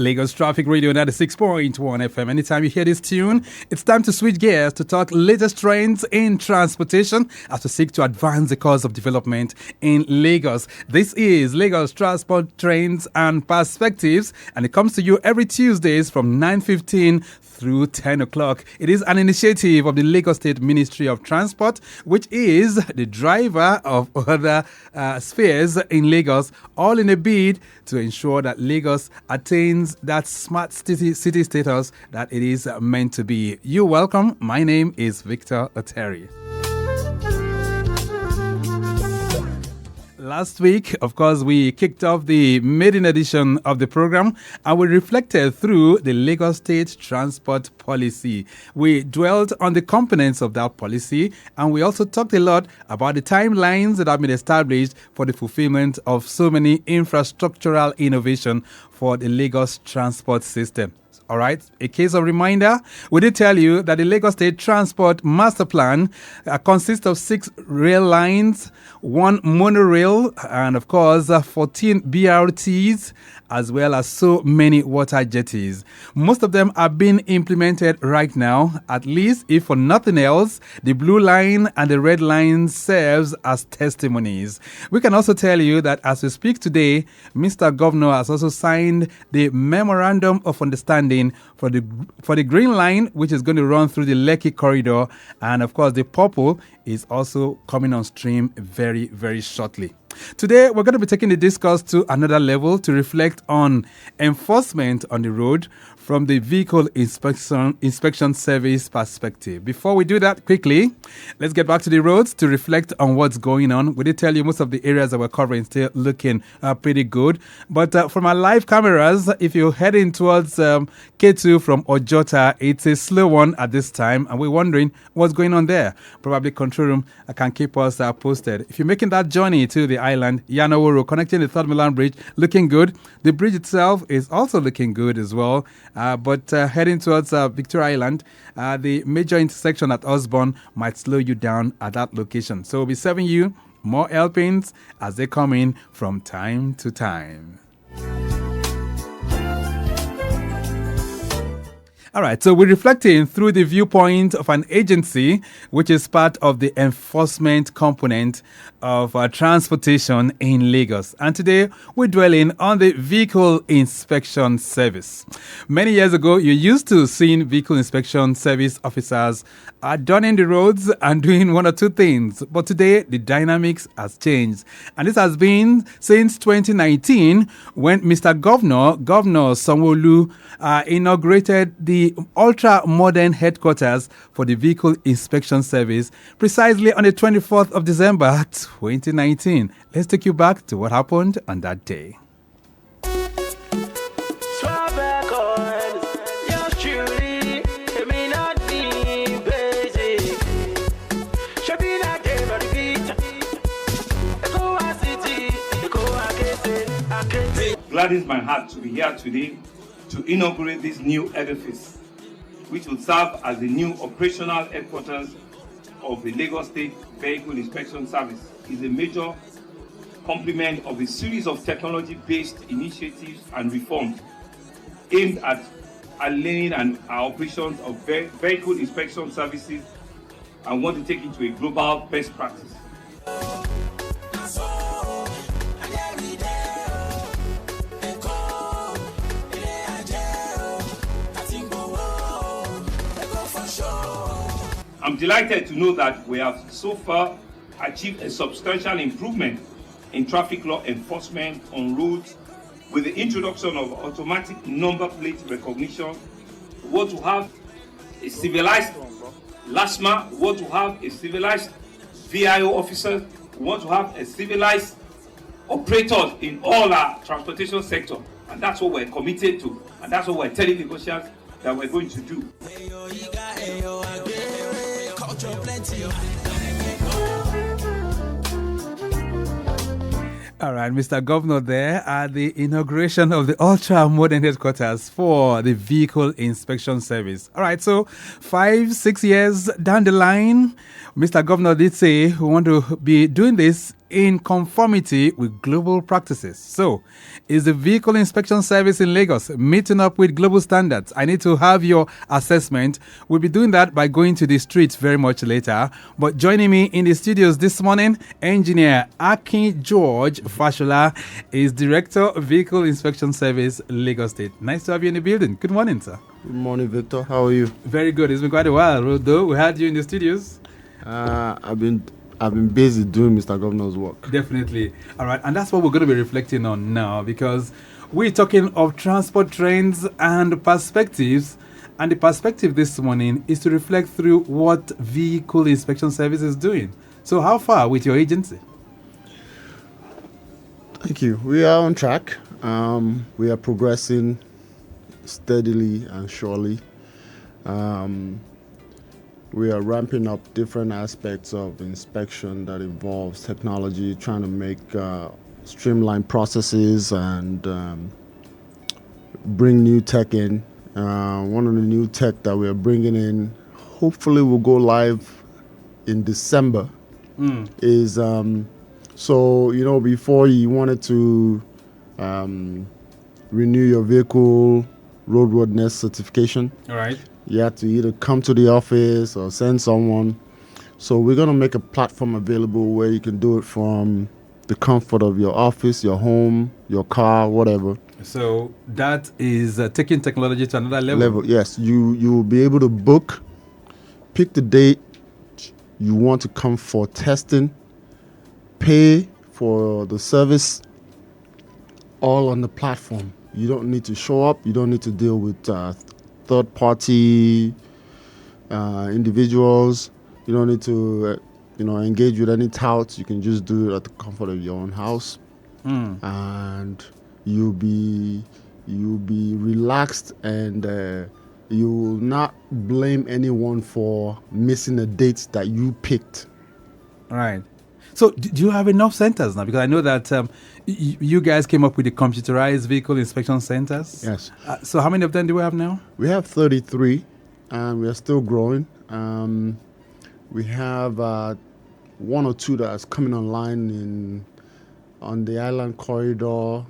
Lagos Traffic Radio 96.1 FM. Anytime you hear this tune, it's time to switch gears to talk latest trends in transportation as we seek to advance the cause of development in Lagos. This is Lagos Transport Trends and Perspectives, and it comes to you every Tuesdays from 9:15 through 10 o'clock. It is an initiative of the Lagos State Ministry of Transport, which is the driver of other spheres in Lagos, all in a bid to ensure that Lagos attains that smart city status that it is meant to be. You're welcome. My name is Victor Oteri. Last week, of course, we kicked off the maiden edition of the program and we reflected through the Lagos State Transport Policy. We dwelt on the components of that policy and we also talked a lot about the timelines that have been established for the fulfillment of so many infrastructural innovation for the Lagos transport system. All right, a case of reminder, we did tell you that the Lagos State Transport Master Plan consists of 6 rail lines, 1 monorail, and of course, 14 BRTs, as well as so many water jetties. Most of them are being implemented right now, at least if for nothing else, the blue line and the red line serves as testimonies. We can also tell you that as we speak today, Mr. Governor has also signed the Memorandum of Understanding for the green line, which is going to run through the Lekki corridor, and of course the purple is also coming on stream very, very shortly. Today, we're going to be taking the discourse to another level to reflect on enforcement on the road from the vehicle inspection service perspective. Before we do that, quickly, let's get back to the roads to reflect on what's going on. We did tell you most of the areas that we're covering still looking pretty good. But from our live cameras, if you're heading towards K2 from Ojota, it's a slow one at this time. And we're wondering what's going on there. Probably control room can keep us posted. If you're making that journey to the island, Yanaworo, connecting the Third Milan Bridge, looking good. The bridge itself is also looking good as well. But heading towards Victoria Island, the major intersection at Osborne might slow you down at that location. So we'll be serving you more helpings as they come in from time to time. All right, so we're reflecting through the viewpoint of an agency which is part of the enforcement component of transportation in Lagos. And today, we're dwelling on the Vehicle Inspection Service. Many years ago, you used to seeing Vehicle Inspection Service officers donning the roads and doing one or two things. But today, the dynamics has changed. And this has been since 2019 when Mr. Governor Sanwo-Olu, inaugurated the ultra-modern headquarters for the Vehicle Inspection Service precisely on the 24th of December 2019. Let's take you back to what happened on that day. Gladdens my heart to be here today to inaugurate this new edifice, which will serve as the new operational headquarters of the Lagos State Vehicle Inspection Service. It's a major complement of a series of technology-based initiatives and reforms aimed at aligning our operations of vehicle inspection services and want to take it to a global best practice. I'm delighted to know that we have so far achieved a substantial improvement in traffic law enforcement on roads with the introduction of automatic number plate recognition. We want to have a civilized LASMA, we want to have a civilized VIO officer, we want to have a civilized operator in all our transportation sector. And that's what we're committed to, and that's what we're telling negotiators that we're going to do. All right, Mr. Governor there at the inauguration of the ultra-modern headquarters for the Vehicle Inspection Service. All right, so 5-6 years down the line, Mr. Governor did say we want to be doing this in conformity with global practices. So, is the Vehicle Inspection Service in Lagos meeting up with global standards? I need to have your assessment. We'll be doing that by going to the streets very much later. But joining me in the studios this morning, Engineer Akin George Fashola is Director of Vehicle Inspection Service, Lagos State. Nice to have you in the building. Good morning, sir. Good morning, Victor. How are you? Very good. It's been quite a while, though. We had you in the studios. I've been busy doing Mr. Governor's work. Definitely. All right. And that's what we're going to be reflecting on now, because we're talking of transport trends and perspectives. And the perspective this morning is to reflect through what Vehicle Inspection Service is doing. So how far with your agency? Thank you. We are on track. We are progressing steadily and surely. We are ramping up different aspects of inspection that involves technology, trying to make streamline processes and bring new tech in. One of the new tech that we are bringing in, hopefully will go live in December, is before you wanted to renew your vehicle roadworthiness certification. All right. You have to either come to the office or send someone. So we're going to make a platform available where you can do it from the comfort of your office, your home, your car, whatever. So that is taking technology to another level. Yes. You will be able to book, pick the date you want to come for testing, pay for the service, all on the platform. You don't need to show up. You don't need to deal with third-party individuals. You don't need to, engage with any touts. You can just do it at the comfort of your own house, and you'll be relaxed, and you will not blame anyone for missing a date that you picked. All right. So do you have enough centers now? Because I know that you guys came up with the computerized vehicle inspection centers. Yes. So how many of them do we have now? We have 33, and we are still growing. We have one or two that's coming online on the island corridor,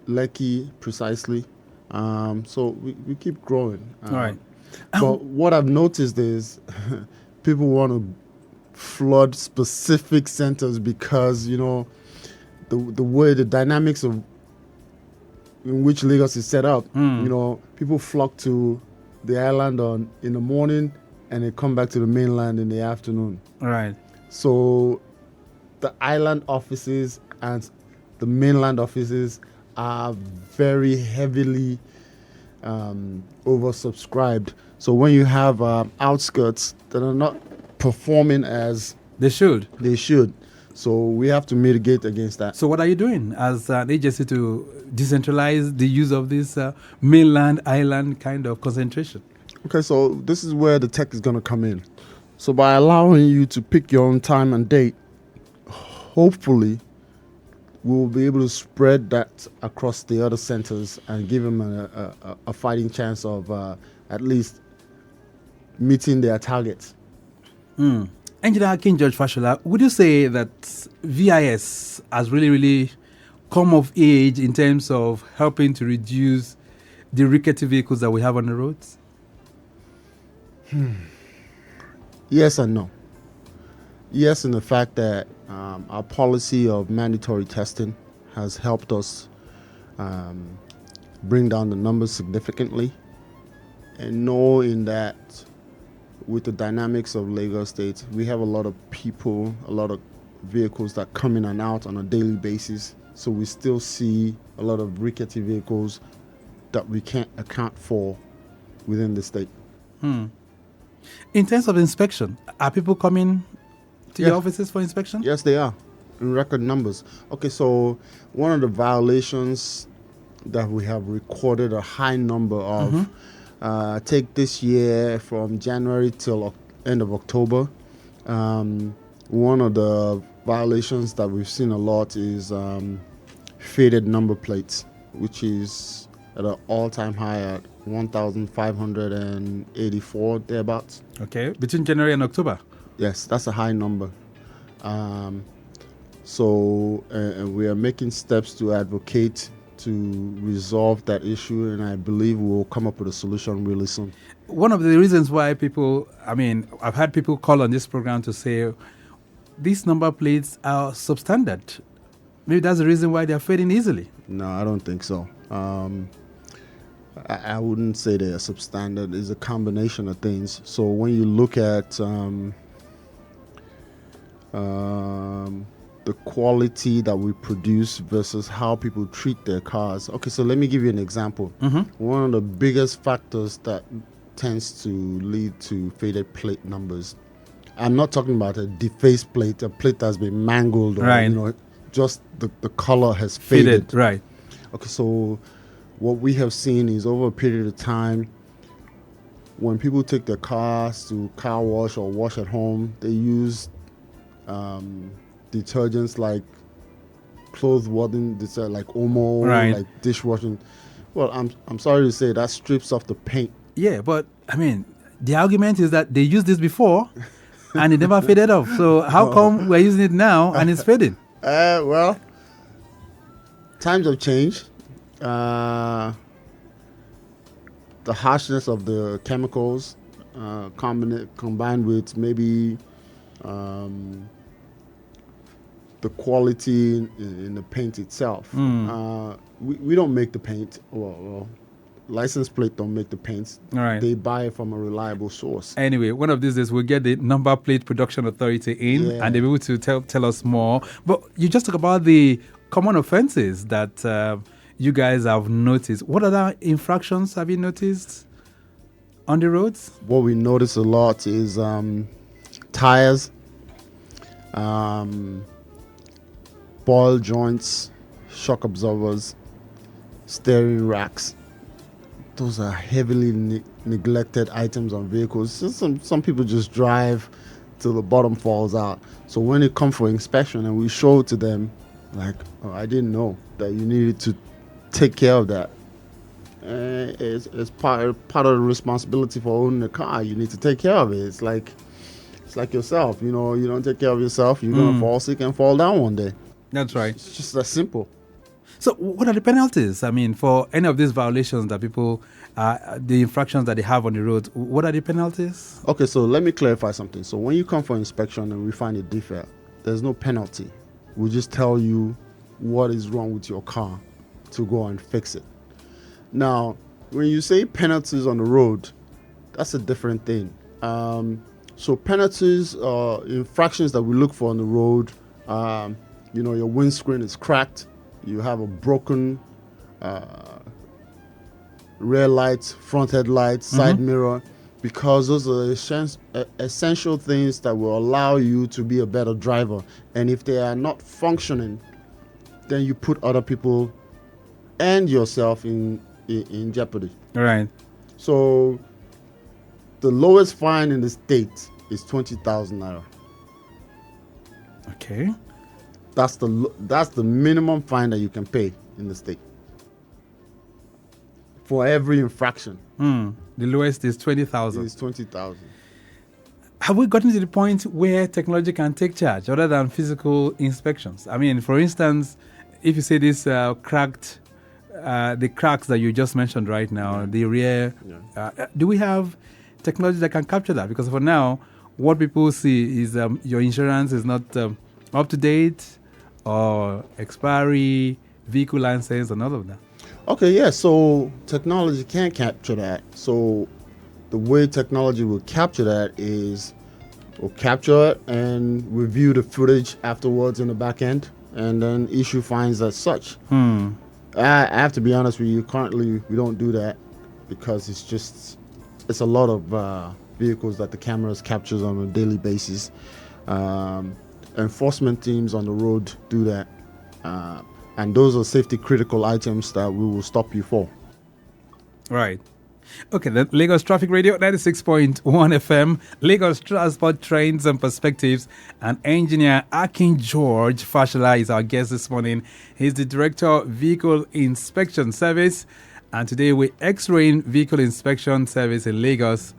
Lekki precisely. So we keep growing. All right. But what I've noticed is people want to flood specific centers because the way the dynamics of in which Lagos is set up, people flock to the island in the morning and they come back to the mainland in the afternoon. Right. So the island offices and the mainland offices are very heavily oversubscribed. So when you have outskirts that are not performing as they should. So we have to mitigate against that. So what are you doing as an agency to decentralize the use of this mainland island kind of concentration? Okay, so this is where the tech is going to come in. So by allowing you to pick your own time and date, hopefully we'll be able to spread that across the other centers and give them a fighting chance of at least meeting their targets. Engineer Akin George Fashola, would you say that VIS has really come of age in terms of helping to reduce the rickety vehicles that we have on the roads? Yes and no. Yes, in the fact that our policy of mandatory testing has helped us bring down the numbers significantly, and no, in that with the dynamics of Lagos State, we have a lot of people, a lot of vehicles that come in and out on a daily basis. So we still see a lot of rickety vehicles that we can't account for within the state. In terms of inspection, are people coming to your offices for inspection? Yes, they are, in record numbers. Okay, so one of the violations that we have recorded a high number of, take this year from January till end of October. One of the violations that we've seen a lot is faded number plates, which is at an all-time high at 1,584 thereabouts. Okay, between January and October. Yes, that's a high number. So, and we are making steps to advocate to resolve that issue, and I believe we will come up with a solution really soon. One of the reasons why I've had people call on this program to say these number plates are substandard. Maybe that's the reason why they're fading easily. No, I don't think so. I wouldn't say they're substandard. It's a combination of things. So when you look at the quality that we produce versus how people treat their cars. Okay, so let me give you an example. One of the biggest factors that tends to lead to faded plate numbers. I'm not talking about a defaced plate, a plate that's been mangled, or right. Just the color has faded. Right. Okay, so what we have seen is over a period of time, when people take their cars to car wash or wash at home, they use detergents like clothes washing, like Omo, right. like dishwashing. Well, I'm sorry to say that strips off the paint. Yeah, but the argument is that they used this before and it never faded off. So how come we're using it now and it's fading? Well, times have changed. The harshness of the chemicals combined with maybe the quality in the paint itself. We don't make the paint. Well, license plate don't make the paints. Right. They buy it from a reliable source. Anyway, one of these days we'll get the Number Plate Production Authority in and they'll be able to tell us more. But you just talk about the common offenses that you guys have noticed. What other infractions have you noticed on the roads? What we notice a lot is tires, ball joints, shock absorbers, steering racks. Those are heavily neglected items on vehicles. Some people just drive till the bottom falls out. So when it comes for inspection and we show it to them, like, oh, I didn't know that you needed to take care of that. It's part of the responsibility for owning a car. You need to take care of it. It's like yourself. You don't take care of yourself, you're gonna fall sick and fall down one day. That's right. It's just that simple. So what are the penalties? For any of these violations that people, the infractions that they have on the road, what are the penalties? Okay, so let me clarify something. So when you come for inspection and we find a defect, there's no penalty. We'll just tell you what is wrong with your car to go and fix it. Now, when you say penalties on the road, that's a different thing. So penalties are infractions that we look for on the road. Your windscreen is cracked. You have a broken rear lights, front headlights, side mirror, because those are essential things that will allow you to be a better driver. And if they are not functioning, then you put other people and yourself in jeopardy. Right. So the lowest fine in the state is 20,000 naira. Okay. That's the minimum fine that you can pay in the state for every infraction. The lowest is 20,000. It's 20,000. Have we gotten to the point where technology can take charge other than physical inspections? For instance, if you say this the cracks that you just mentioned right now, the rear, do we have technology that can capture that? Because for now, what people see is your insurance is not up to date, or expiry, vehicle license, and all of that. Okay, yeah, so technology can capture that. So the way technology will capture that is we'll capture it and review the footage afterwards in the back end and then issue fines as such. I have to be honest with you, currently we don't do that because it's a lot of vehicles that the cameras captures on a daily basis. Enforcement teams on the road do that, and those are safety critical items that we will stop you for. Right. Okay, the Lagos Traffic Radio 96.1 FM, Lagos Transport Trends and Perspectives, and engineer Akin George Fashola is our guest this morning. He's the Director of Vehicle Inspection Service, and today we're X-raying Vehicle Inspection Service in Lagos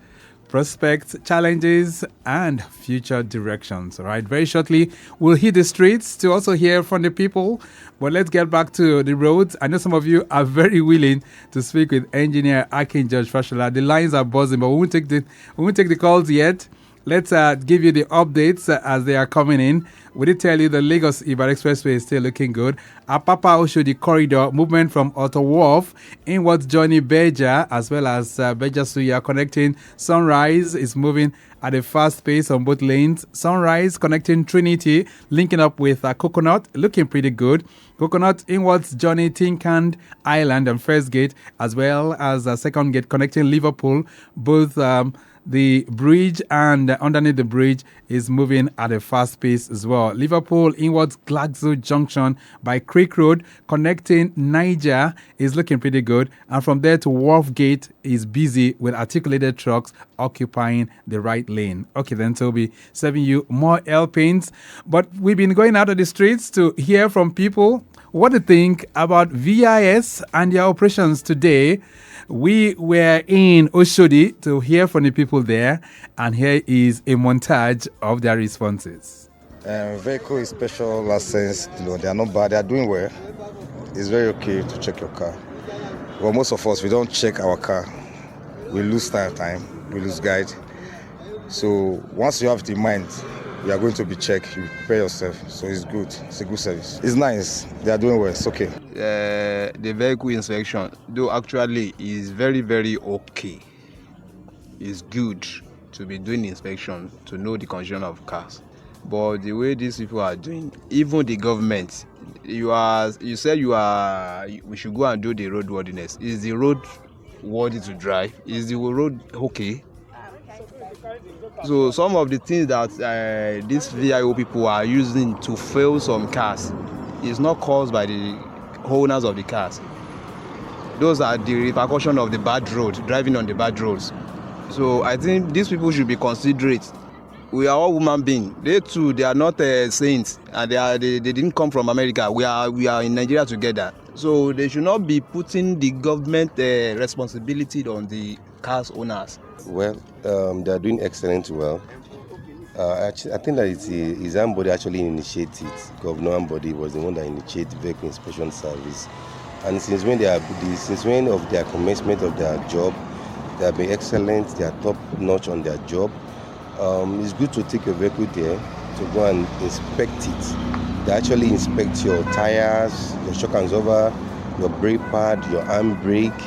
prospects, challenges, and future directions. All right, very shortly, we'll hit the streets to also hear from the people. But let's get back to the roads. I know some of you are very willing to speak with Engineer Akin George Fashola. The lines are buzzing, but we won't take the calls yet. Let's give you the updates as they are coming in. We did tell you the Lagos-Ibadan Expressway is still looking good. Apapa Oshodi corridor movement from Auto Wharf inwards Johnny Beja as well as Beja Suya connecting Sunrise is moving at a fast pace on both lanes. Sunrise connecting Trinity, linking up with Coconut, looking pretty good. Coconut inwards Johnny Tinkan Island and First Gate, as well as Second Gate connecting Liverpool. Both the bridge and underneath the bridge is moving at a fast pace as well. Liverpool inwards Glaxo Junction by Creek Road connecting Niger is looking pretty good. And from there to Wharf Gate is busy with articulated trucks occupying the right lane. Okay, then Toby, serving you more L paints. But we've been going out of the streets to hear from people what they think about VIS and their operations today. We were in Oshodi to hear from the people there, and here is a montage of their responses. Vehicle is special license, they are not bad, they are doing well. It's very okay to check your car. Well, most of us, we don't check our car. We lose time, we lose guide. So once you have the mind, you are going to be checked, you prepare yourself. So it's good, it's a good service. It's nice, they are doing well, it's okay. The vehicle inspection, though actually is very, very okay. It's good to be doing inspection to know the condition of cars. But the way these people are doing, even the government, you said we should go and do the roadworthiness. Is the road worthy to drive? Is the road okay? So some of the things that these VIO people are using to fail some cars is not caused by the owners of the cars. Those are the repercussion of the bad road, driving on the bad roads. So I think these people should be considerate. We are all human beings. They too, they are not saints, and they didn't come from America. We are in Nigeria together. So they should not be putting the government responsibility on the cars owners. Well, they are doing excellent well. Actually, I think that it's Ambody actually initiated. Governor Ambody was the one that initiated vehicle inspection service. And since when of their commencement of their job, they have been excellent. They are top notch on their job. It's good to take your vehicle there to go and inspect it. They actually inspect your tires, your shock absorber, your brake pad, your handbrake.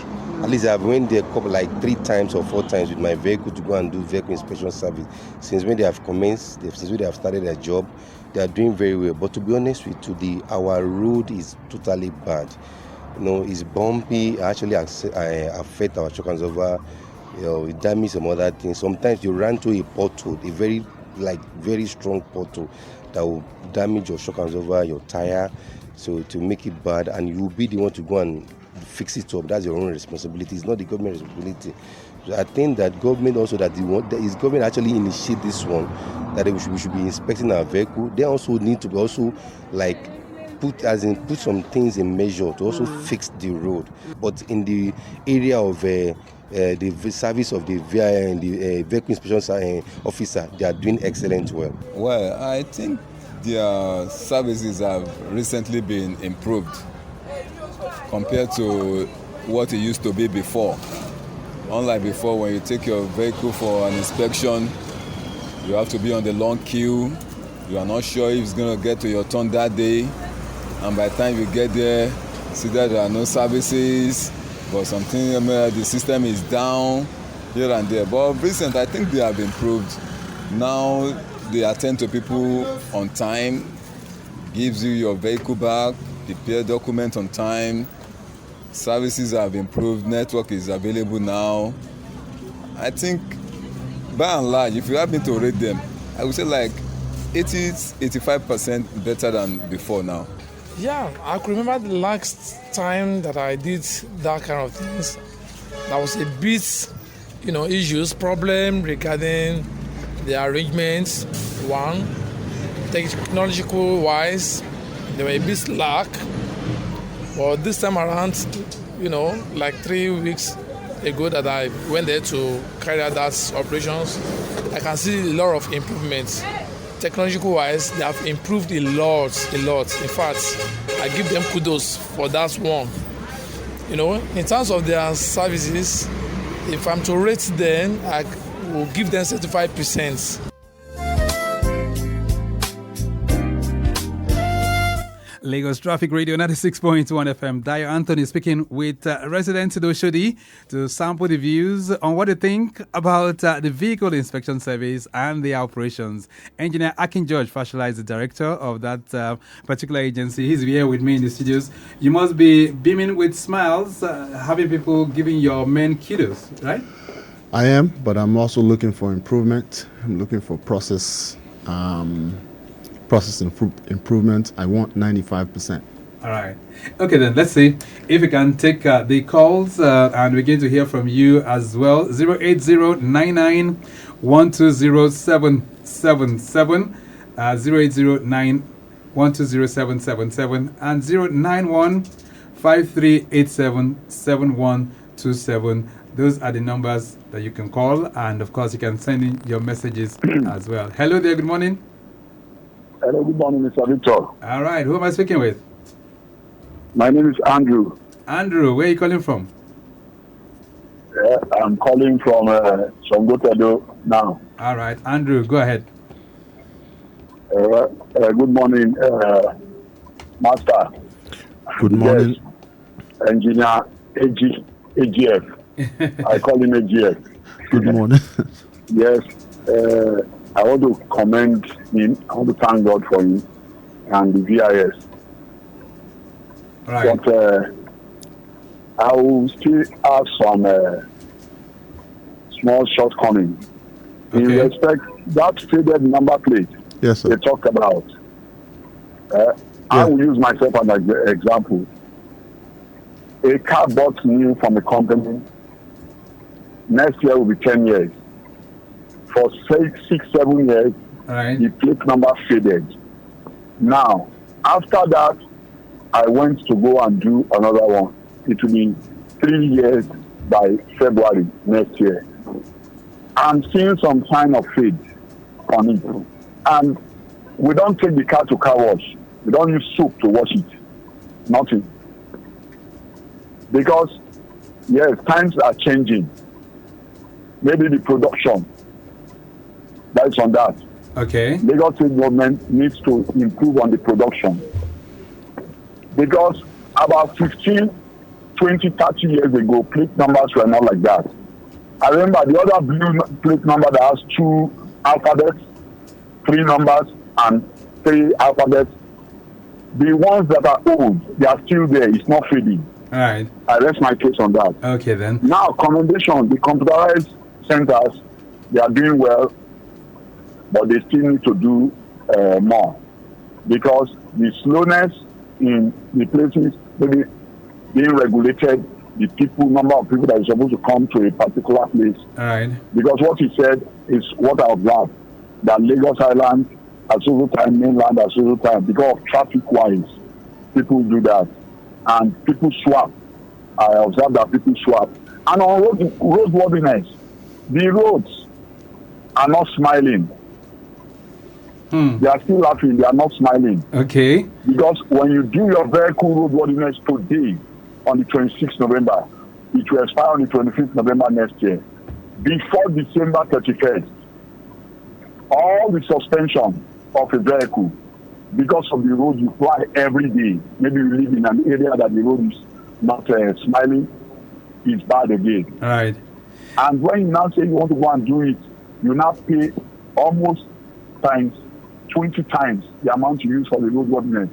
At least I've went there like 3 times or 4 times with my vehicle to go and do vehicle inspection service. Since when they have commenced, since when they have started their job, they are doing very well. But to be honest with you, our road is totally bad. It's bumpy. Actually affect our shock absorber. It damages some other things. Sometimes you run to a pothole, a very strong pothole that will damage your shock absorber, your tire, so to make it bad, and you will be the one to go and fix it up. That's your own responsibility. It's not the government responsibility. So I think that government also government actually initiate this one, that we should be inspecting our vehicle. They also need to also put some things in measure to also fix the road. But in the area of the service of the VI and the vehicle inspection officer, they are doing excellent well. Well, I think their services have recently been improved compared to what it used to be before. Unlike before, when you take your vehicle for an inspection, you have to be on the long queue. You are not sure if it's going to get to your turn that day. And by the time you get there, see that there are no services, but something, the system is down here and there. But recent, I think they have improved. Now they attend to people on time, gives you your vehicle back, prepare documents on time. Services have improved, network is available now. I think by and large, if you happen to rate them, I would say like 80-85% better than before now. Yeah, I could remember the last time that I did that kind of things. There was a bit, issues, problem regarding the arrangements. One, technological wise, they were a bit slack. But this time around, like 3 weeks ago that I went there to carry out that operations, I can see a lot of improvements. Technological wise, they have improved a lot. In fact, I give them kudos for that one. You know, in terms of their services, if I'm to rate them, I will give them 75%. Lagos Traffic Radio 96.1 FM. Dio Anthony speaking with residents in Oshodi to sample the views on what they think about the vehicle inspection service and the operations. Engineer Akin George Fashola is the director of that particular agency. He's here with me in the studios. You must be beaming with smiles, having people giving your men kudos, right? I am, but I'm also looking for improvement. I'm looking for process improvement. I want 95%. All right. Okay, then let's see if we can take the calls and we're going to hear from you as well. 08099120777, 08091207777, and 09153877127. Those are the numbers that you can call, and of course you can send in your messages as well. Hello there, good morning. Hello, good morning, Mr. Victor. All right, who am I speaking with? My name is Andrew. Andrew, where are you calling from? I'm calling from Songotedo now. All right, Andrew, go ahead. Good morning, Master. Good morning. Yes, Engineer AGF. I call him AGF. Good morning. Yes, I want to commend him. I want to thank God for him and the VIS. Right. But I will still have some small shortcomings. In respect that faded number plate Yes, sir. they talked about. I will use myself as an example. A car bought new from a company, next year will be 10 years. For 6-7 years, Right. the plate number faded. Now, after that, I went to go and do another one. It will be 3 years by February next year. I'm seeing some sign of fade on it. And we don't take the car to car wash. We don't use soap to wash it. Nothing. Because, yes, times are changing. Maybe the production. That's on that. Okay. Lagos State government needs to improve on the production. Because about 15, 20, 30 years ago, plate numbers were not like that. I remember the other blue plate number that has 2 alphabets, 3 numbers, and 3 alphabets. The ones that are old, they are still there. It's not fading. All right. I rest my case on that. Okay, then. Now, commendation, the computerized centers, they are doing well, but they still need to do more. Because the slowness in the places maybe being regulated, the number of people that are supposed to come to a particular place. All right. Because what he said is what I observed, that Lagos Island at social time, mainland at social time, because of traffic wise, people do that. And people swap. I observed that people swap. And on roadworthiness, the roads are not smiling. They are still laughing, they are not smiling. Okay. Because when you do your vehicle roadworthiness today, on the 26th November, it will expire on the 25th November next year. Before December 31st, all the suspension of a vehicle, because of the road you fly every day, maybe you live in an area that the road is not smiling, is bad again. All right. And when you now say you want to go and do it, you now pay almost 20 times the amount you use for the roadworthiness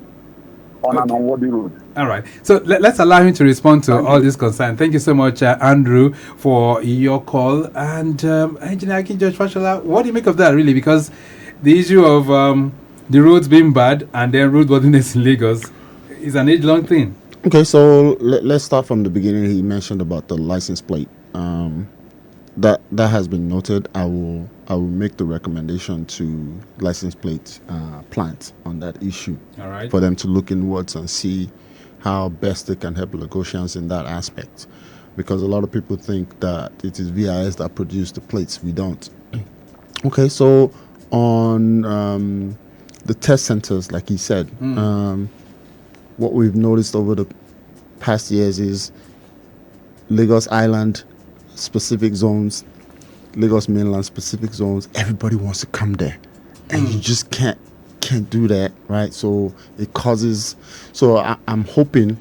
on an unworthy road. All right. So let's allow him to respond to all this concern. Thank you so much, Andrew, for your call. And Engineer Akin George Fashola, what do you make of that, really? Because the issue of the roads being bad and then roadworthiness in Lagos is an age-long thing. Okay, so let's start from the beginning. He mentioned about the license plate. That has been noted. I will make the recommendation to license plate plant on that issue. All right. For them to look inwards and see how best they can help Lagosians in that aspect. because a lot of people think that it is VIS that produce the plates. We don't. Okay, so on the test centers, like he said, what we've noticed over the past years is Lagos Island specific zones, Lagos mainland specific zones. Everybody wants to come there, and you just can't do that, right? So it causes. So I'm hoping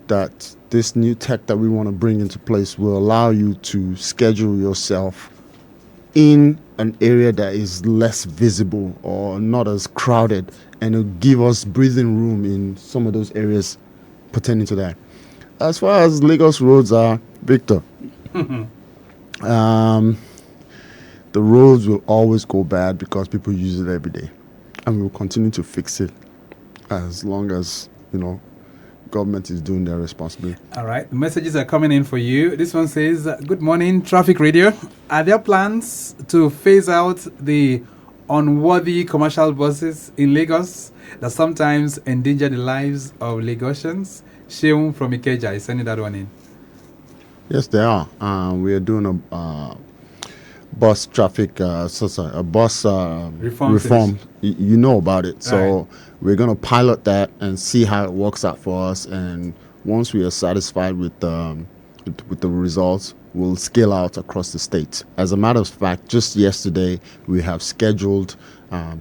that this new tech that we want to bring into place will allow you to schedule yourself in an area that is less visible or not as crowded, and it'll give us breathing room in some of those areas pertaining to that. As far as Lagos roads are, Victor, the roads will always go bad because people use it every day, and we will continue to fix it as long as, government is doing their responsibility. All right. The messages are coming in for you. This one says, good morning, Traffic Radio. Are there plans to phase out the unworthy commercial buses in Lagos that sometimes endanger the lives of Lagosians? Sheung from Ikeja is sending that one in. Yes, they are. We are doing a bus traffic, a bus reform. You know about it. So we're going to pilot that and see how it works out for us. And once we are satisfied with the results, we'll scale out across the state. As a matter of fact, just yesterday, we have scheduled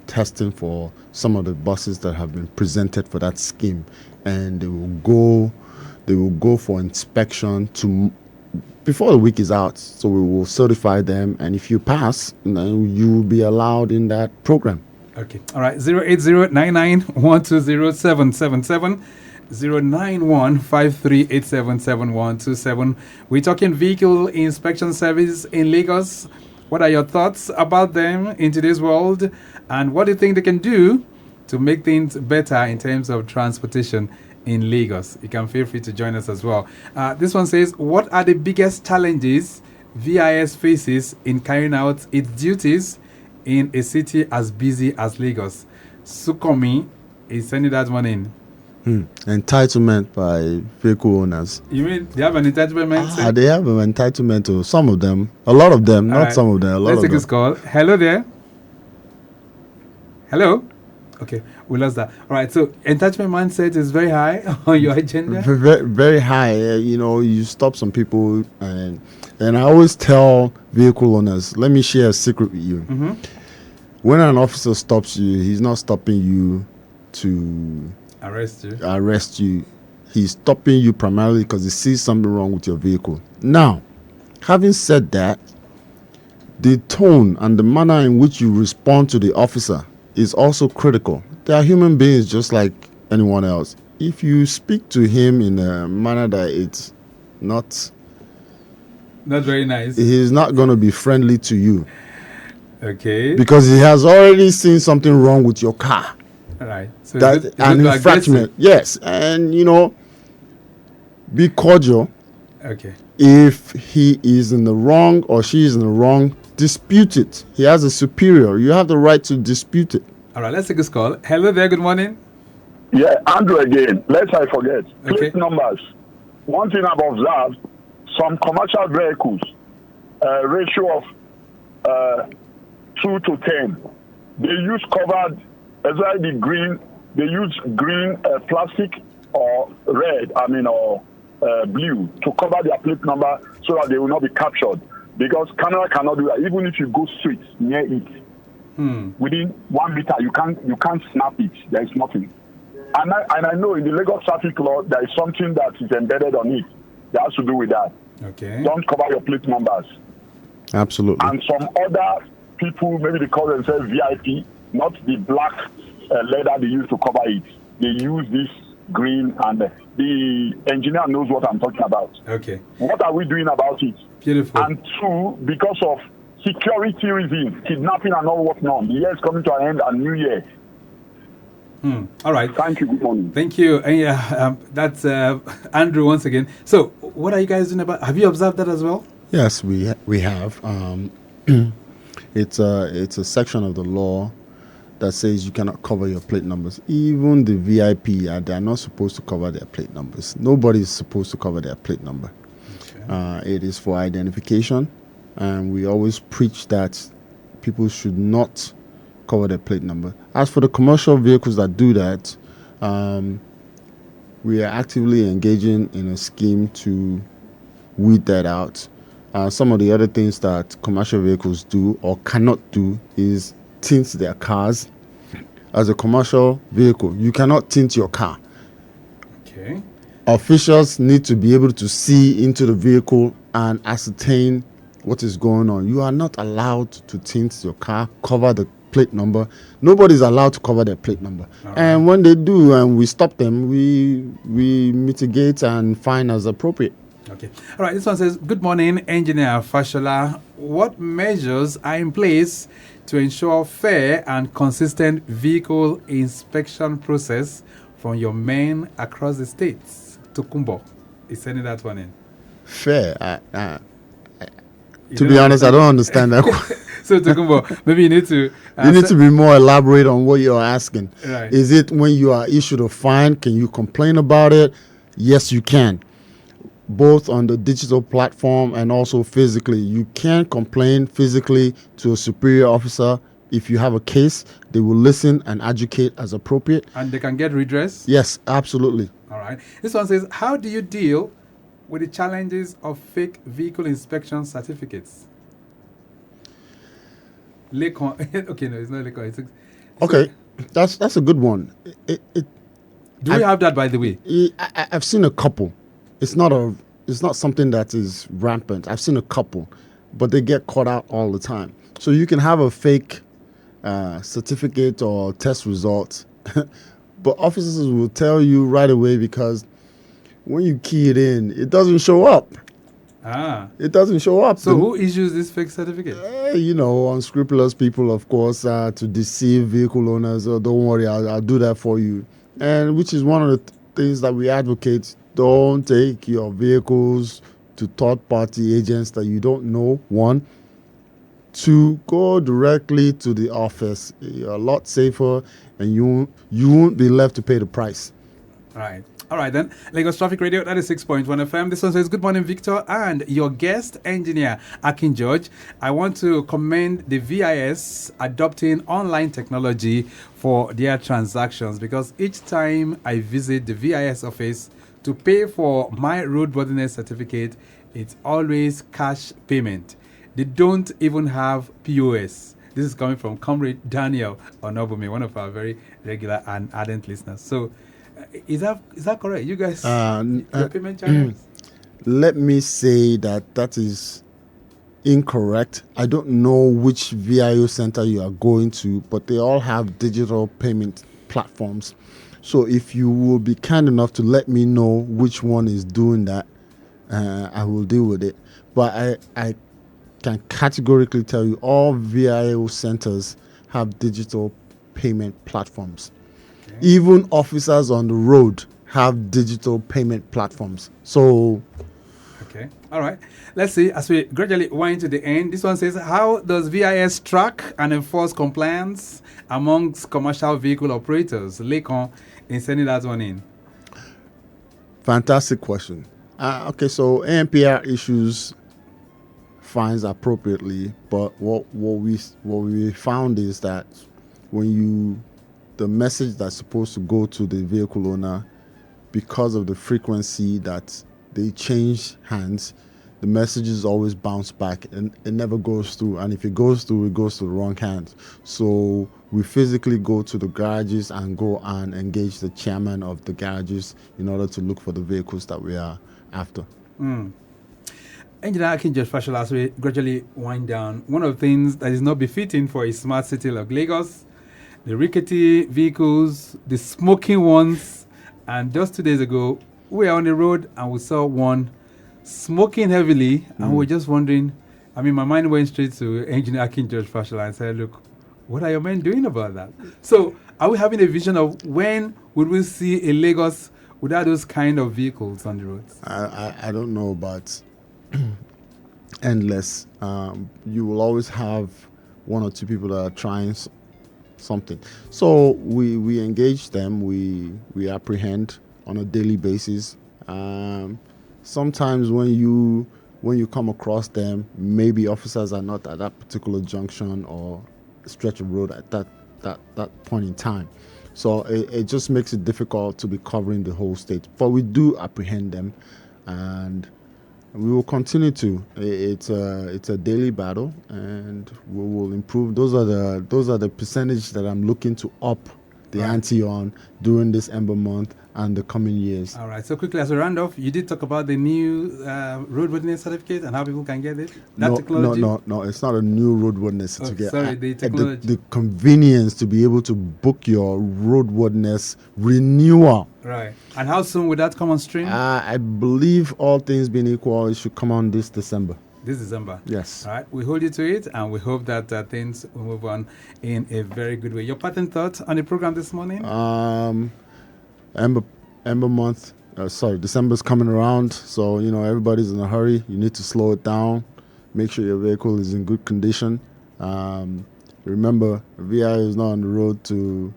testing for some of the buses that have been presented for that scheme. And they will go for inspection before the week is out. So we will certify them, and if you pass, then you will be allowed in that program. Okay. All right. 08099120777, 09153877127. We're talking vehicle inspection service in Lagos. What are your thoughts about them in today's world, and what do you think they can do to make things better in terms of transportation in Lagos? You can feel free to join us as well. This one says, what are the biggest challenges VIS faces in carrying out its duties in a city as busy as Lagos? Sukomi is sending that one in. Entitlement by vehicle owners. You mean they have an entitlement? They have an entitlement to some of them. A lot of them, not some of them. A lot Let's of take them. this call. Hello there. Hello? Okay, we lost that. All right, so entitlement mindset is very high on your agenda? Very, very high. You stop some people, and I always tell vehicle owners, let me share a secret with you. When an officer stops you, he's not stopping you to arrest you. He's stopping you primarily because he sees something wrong with your vehicle. Now, having said that, the tone and the manner in which you respond to the officer is also critical. They are human beings just like anyone else. If you speak to him in a manner that it's not very nice, he's not going to be friendly to you. Okay. Because he has already seen something wrong with your car. All right. So an infraction. Yes. And, be cordial. Okay. If he is in the wrong or she is in the wrong, dispute it. He has a superior. You have the right to dispute it. All right, let's take this call. Hello there, good morning. Yeah, Andrew again. Lest I forget. Okay. Plate numbers. One thing I've observed, some commercial vehicles, ratio of 2 to 10. They use covered, especially the green, they use green plastic or red, or blue to cover their plate number so that they will not be captured. Because camera cannot do that. Even if you go straight near it, within 1 meter, you can't snap it. There is nothing. And I know in the Lagos traffic law there is something that is embedded on it that has to do with that. Okay. Don't cover your plate numbers. Absolutely. And some other people, maybe they call themselves VIP, not the black leather they use to cover it. They use this green, and the engineer knows what I'm talking about. Okay. What are we doing about it? Beautiful. And two, because of security reasons, kidnapping and all whatnot, the year is coming to an end and New Year. All right. Thank you. Good morning. Thank you. And that's Andrew once again. So, what are you guys doing about? Have you observed that as well? Yes, we have. It's a section of the law that says you cannot cover your plate numbers. Even the VIP, they are not supposed to cover their plate numbers. Nobody is supposed to cover their plate number. It is for identification, and we always preach that people should not cover their plate number. As for the commercial vehicles that do that, we are actively engaging in a scheme to weed that out. Some of the other things that commercial vehicles do or cannot do is tint their cars. As a commercial vehicle, you cannot tint your car. Okay. Officials need to be able to see into the vehicle and ascertain what is going on. You are not allowed to tint your car, cover the plate number. Nobody's allowed to cover their plate number. And when they do and we stop them, we mitigate and fine as appropriate. Okay. All right. This one says, good morning, Engineer Fashola. What measures are in place to ensure fair and consistent vehicle inspection process from your men across the states? Tokumbo is sending that one in. Fair? To be honest, I don't understand that. So Tokumbo, maybe you need to... you need to be more elaborate on what you're asking. Right. Is it when you are issued a fine, can you complain about it? Yes, you can. Both on the digital platform and also physically. You can complain physically to a superior officer. If you have a case, they will listen and educate as appropriate. And they can get redress? Yes, absolutely. All right. This one says, how do you deal with the challenges of fake vehicle inspection certificates? Lekon. Okay, no, it's not Lekon. Okay, that's a good one. Do we have that, by the way? I've seen a couple. It's not something that is rampant. I've seen a couple, but they get caught out all the time. So you can have a fake certificate or test result, but officers will tell you right away because when you key it in, it doesn't show up. It doesn't show up. So who issues this fake certificate? Unscrupulous people, of course, to deceive vehicle owners. Oh, don't worry, I'll do that for you. And which is one of the things that we advocate. Don't take your vehicles to third-party agents that you don't know. One, two, go directly to the office. You're a lot safer, and you won't be left to pay the price. Right. All right, then. Lagos Traffic Radio, 96.1 FM. This one says, good morning, Victor, and your guest engineer, Akin George. I want to commend the VIS adopting online technology for their transactions, because each time I visit the VIS office to pay for my roadworthiness certificate, it's always cash payment. They don't even have POS. This is coming from Comrade Daniel Onobumi, one of our very regular and ardent listeners. So, is that correct? You guys, your payment channels? Let me say that is incorrect. I don't know which VIO center you are going to, but they all have digital payment platforms. So if you will be kind enough to let me know which one is doing that, I will deal with it. But I can categorically tell you all VIO centers have digital payment platforms. Okay. Even officers on the road have digital payment platforms. So... Okay. All right. Let's see, as we gradually wind to the end, this one says, how does VIS track and enforce compliance amongst commercial vehicle operators? Lekon in sending that one in. Fantastic question. Okay, so ANPR issues fines appropriately, but what we found is that when the message that's supposed to go to the vehicle owner, because of the frequency that they change hands, the messages always bounce back and it never goes through. And if it goes through, it goes to the wrong hands. So we physically go to the garages and go and engage the chairman of the garages in order to look for the vehicles that we are after. Engineer Akin George Fashola, as we gradually wind down, one of the things that is not befitting for a smart city like Lagos, the rickety vehicles, the smoking ones, and just 2 days ago, we were on the road and we saw one smoking heavily, and we were just wondering. I mean, my mind went straight to Engineer Akin George Fashola and said, look, what are your men doing about that? So, are we having a vision of when would we see a Lagos without those kind of vehicles on the roads? I don't know, but endless. You will always have one or two people that are trying something. So, we engage them, we apprehend on a daily basis. Sometimes when you when you come across them, maybe officers are not at that particular junction or stretch of road at that point in time. So it just makes it difficult to be covering the whole state. But we do apprehend them, and we will continue to. It's a daily battle, and we will improve. Those are the percentage that I'm looking to up the ante on during this Ember month and the coming years. All right. So quickly, as we round off, you did talk about the new roadworthiness certificate and how people can get it. That technology. No. It's not a new roadworthiness certificate. Sorry, the technology. The convenience to be able to book your roadworthiness renewal. Right. And how soon would that come on stream? I believe, all things being equal, it should come on this December. This December. Yes. All right. We hold you to it, and we hope that things will move on in a very good way. Your parting thoughts on the program this morning? Ember month. December's coming around, so everybody's in a hurry. You need to slow it down. Make sure your vehicle is in good condition. Remember, VI is not on the road to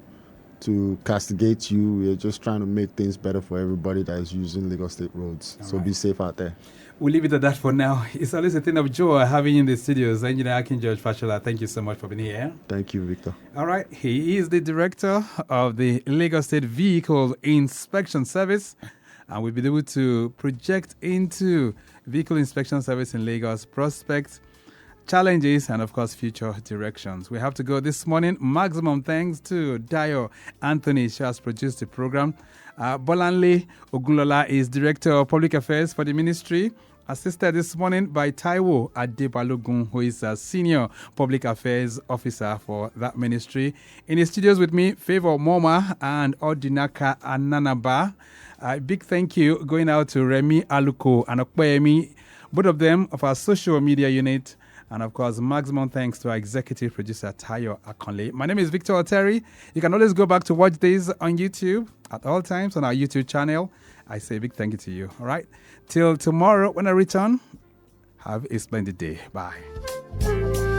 castigate you. We're just trying to make things better for everybody that is using Lagos State roads. So be safe out there. We'll leave it at that for now. It's always a thing of joy having you in the studios. Engineer Akin George Fashola, thank you so much for being here. Thank you, Victor. All right. He is the director of the Lagos State Vehicle Inspection Service. And we've been able to project into vehicle inspection service in Lagos, prospects, challenges, and of course, future directions. We have to go this morning. Maximum thanks to Dayo Anthony, who has produced the program. Bolanle Ogunlola is Director of Public Affairs for the ministry, assisted this morning by Taiwo Adebalogun, who is a Senior Public Affairs Officer for that ministry. In the studios with me, Favor Moma and Odinaka Ananaba. A big thank you going out to Remy Aluko and Okpeyemi, both of them of our social media unit. And of course, maximum thanks to our executive producer, Tayo Akonle. My name is Victor Oteri. You can always go back to watch this on YouTube at all times on our YouTube channel. I say a big thank you to you. All right. Till tomorrow when I return, have a splendid day. Bye.